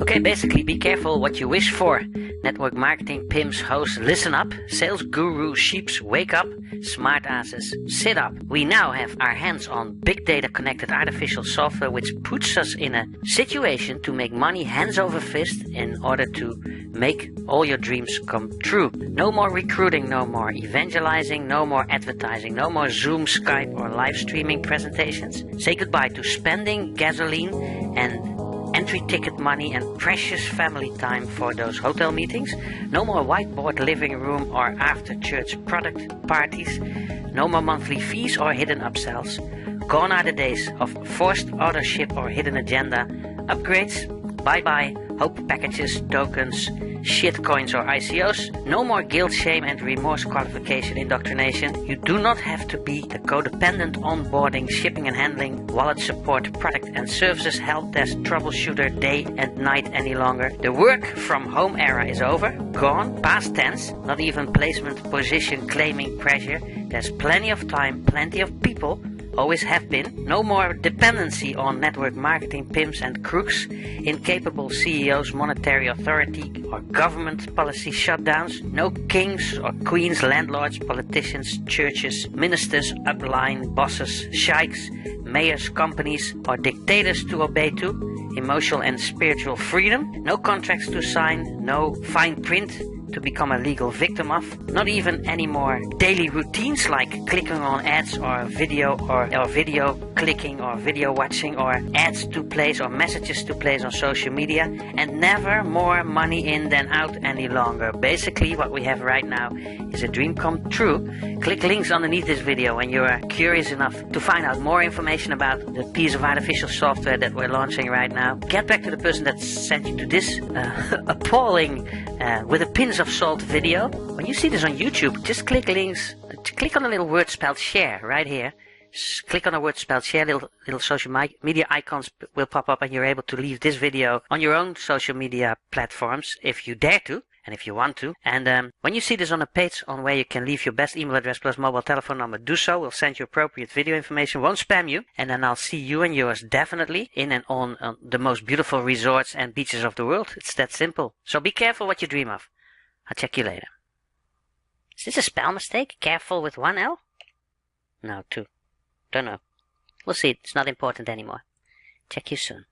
Okay, basically be careful what you wish for. Network marketing pimps, hosts, listen up. Sales gurus, sheeps, wake up. Smart asses, sit up. We now have our hands on big data connected artificial software which puts us in a situation to make money hands over fist in order to make all your dreams come true. No more recruiting, no more evangelizing, no more advertising, no more Zoom, Skype or live streaming presentations. Say goodbye to spending gasoline and entry ticket money and precious family time for those hotel meetings. No more whiteboard living room or after church product parties. No more monthly fees or hidden upsells. Gone are the days of forced authorship or hidden agenda. Upgrades? Bye bye. Hope packages, tokens, shitcoins or ICOs. No more guilt, shame and remorse qualification indoctrination. You do not have to be the codependent onboarding, shipping and handling, wallet support, product and services, help desk, troubleshooter day and night any longer. The work from home era is over, gone, past tense, not even placement position claiming pressure. There's plenty of time, plenty of people. Always have been. No more dependency on network marketing pimps and crooks, incapable CEOs, monetary authority or government policy shutdowns. No kings or queens, landlords, politicians, churches, ministers, upline, bosses, sheiks, mayors, companies or dictators to obey to. Emotional and spiritual freedom. No contracts to sign, no fine print to become a legal victim of. Not even any more daily routines like clicking on ads or video clicking or video watching or ads to place or messages to place on social media, and never more money in than out any longer. Basically what we have right now is a dream come true. Click links underneath this video when you are curious enough to find out more information about the piece of artificial software that we're launching right now. Get back to the person that sent you to this appalling with a pinch of salt video. When you see this on YouTube, just click links, click on the little word spelled share right here. Just click on the word spelled share, little social media icons will pop up and you're able to leave this video on your own social media platforms if you dare to and if you want to. And when you see this on a page on where you can leave your best email address plus mobile telephone number, do so. We'll send you appropriate video information, won't spam you, and then I'll see you and yours definitely in and on the most beautiful resorts and beaches of the world. It's that simple. So be careful what you dream of. I'll check you later. Is this a spell mistake? Careful with one L? No, two. Don't know. We'll see. It's not important anymore. Check you soon.